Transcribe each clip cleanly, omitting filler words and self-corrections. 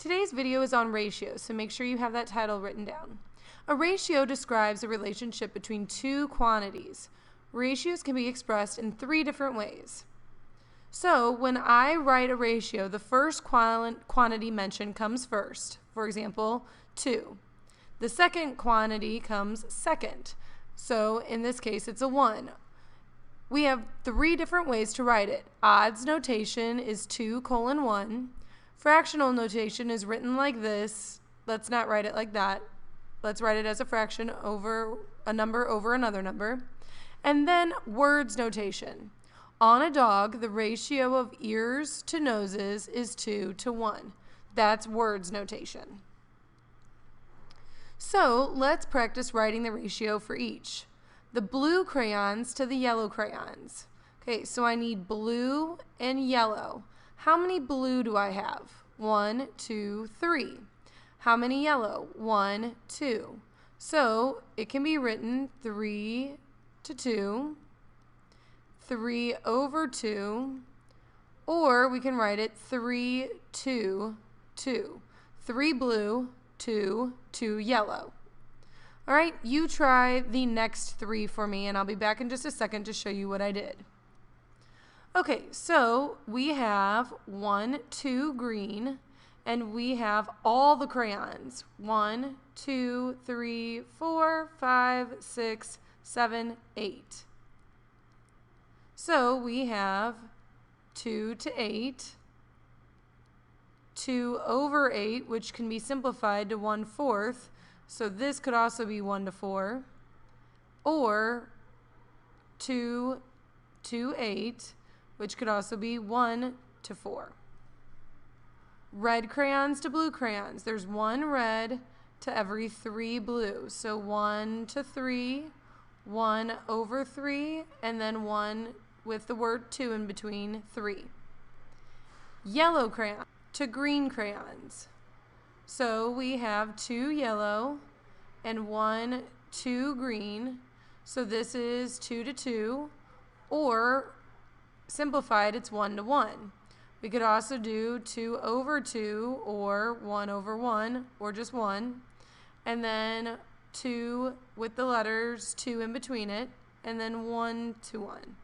Today's video is on ratios, so make sure you have that title written down. A ratio describes a relationship between two quantities. Ratios can be expressed in three different ways. So when I write a ratio, the first quantity mentioned comes first. For example, 2. The second quantity comes second. So in this case, it's a 1. We have three different ways to write it. Odds notation is 2:1. Fractional notation is written like this. Let's not write it like that. Let's write it as a fraction over a number over another number. And then words notation. On a dog, the ratio of ears to noses is 2:1. That's words notation. So let's practice writing the ratio for each. The blue crayons to the yellow crayons. Okay, so I need blue and yellow. How many blue do I have? 1, 2, 3. How many yellow? 1, 2. So it can be written 3:2, 3/2, or we can write it 3:2. 3 blue, 2 yellow. All right, you try the next 3 for me, and I'll be back in just a second to show you what I did. Okay, so we have 1, 2 green, and we have all the crayons. 1, 2, 3, 4, 5, 6, 7, 8. So we have 2 to 8, 2/8, which can be simplified to 1/4. So this could also be 1/4, or 2 to 8, which could also be 1/4. Red crayons to blue crayons. There's 1 red to every 3 blue. So 1 to 3, 1/3, and then 1 with the word 2 in between, 3. Yellow crayon to green crayons. So we have 2 yellow and 1, 2 green. So this is 2:2, or simplified, it's 1:1. We could also do 2/2 or 1/1 or just 1. And then 2 with the letters 2 in between it, and then 1:1.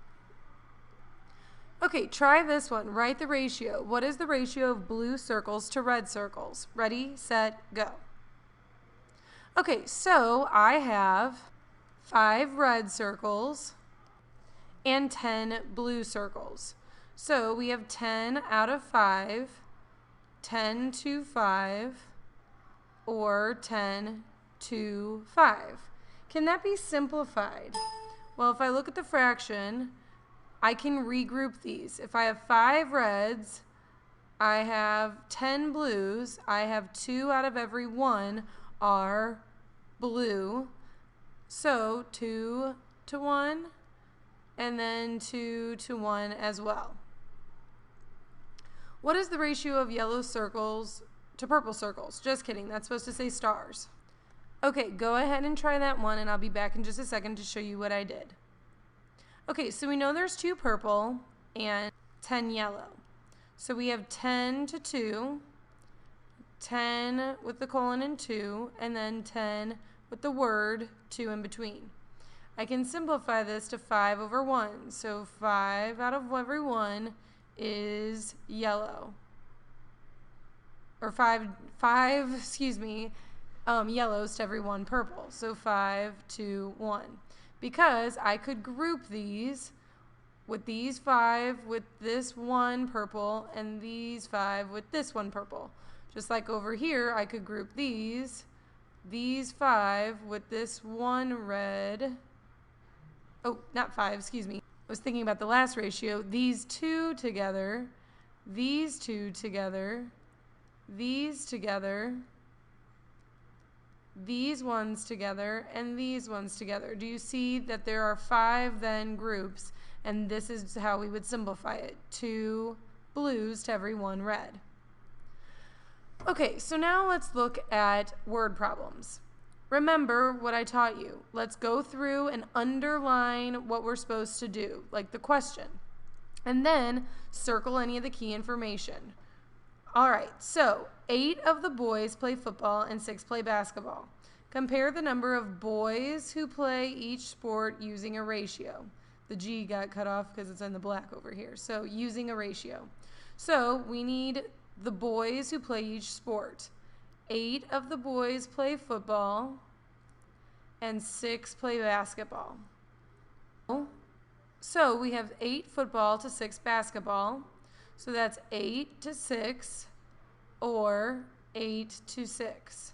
Okay, try this one. Write the ratio. What is the ratio of blue circles to red circles? Ready, set, go. Okay, so I have 5 red circles and 10 blue circles. So we have 10 out of 5, 10 to 5, or 10 to 5. Can that be simplified? Well, if I look at the fraction, I can regroup these. If I have 5 reds, I have 10 blues. I have 2 out of every 1 are blue. So 2:1, and then 2:1 as well. What is the ratio of yellow circles to purple circles? Just kidding, that's supposed to say stars. Okay, go ahead and try that one, and I'll be back in just a second to show you what I did. Okay, so we know there's 2 purple and 10 yellow. So we have 10 to 2, 10 with the colon and 2, and then 10 with the word 2 in between. I can simplify this to 5/1. So 5 out of every 1 is yellow. Or 5 yellows to every 1 purple. So 5:1. Because I could group these with these 5 with this 1 purple, and these 5 with this 1 purple. Just like over here, I could group these 5 with this 1 red. Oh, not 5, excuse me. I was thinking about the last ratio. These 2 together, these 2 together, these together, these ones together, and these ones together. Do you see that there are 5 then groups, and this is how we would simplify it. 2 blues to every 1 red. Okay, so now let's look at word problems. Remember what I taught you. Let's go through and underline what we're supposed to do, like the question, and then circle any of the key information. All right, so 8 of the boys play football and 6 play basketball. Compare the number of boys who play each sport using a ratio. The G got cut off because it's in the black over here. So using a ratio. So we need the boys who play each sport. 8 of the boys play football and 6 play basketball. So we have 8 football to 6 basketball. So that's 8 to 6 or 8 to 6.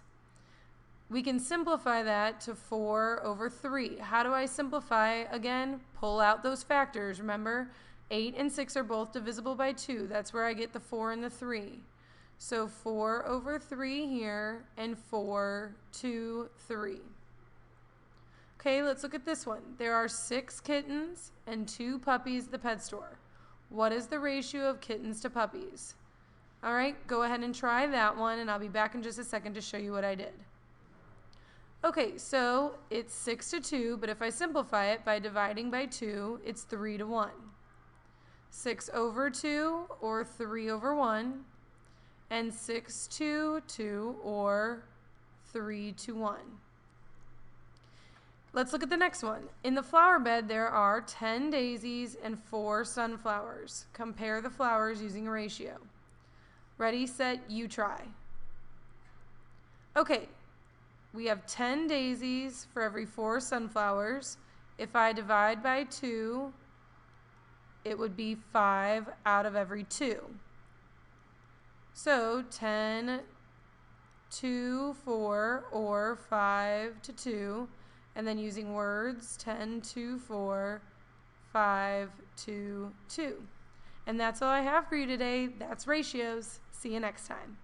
We can simplify that to 4 over 3. How do I simplify? Again, pull out those factors. Remember, 8 and 6 are both divisible by 2. That's where I get the 4 and the 3. So 4 over 3 here and 4 to 3. Okay, let's look at this one. There are 6 kittens and 2 puppies at the pet store. What is the ratio of kittens to puppies? All right, go ahead and try that one, and I'll be back in just a second to show you what I did. Okay, so it's 6 to 2, but if I simplify it by dividing by 2, it's 3 to 1. 6 over 2 or 3 over 1, and 6 to 2 or 3 to 1. Let's look at the next one. In the flower bed, there are 10 daisies and 4 sunflowers. Compare the flowers using a ratio. Ready, set, you try. Okay, we have 10 daisies for every 4 sunflowers. If I divide by 2, it would be 5 out of every 2. So 10 to 4 or 5 to 2. And then using words, 10 to 4, 5 to 2. And that's all I have for you today. That's ratios. See you next time.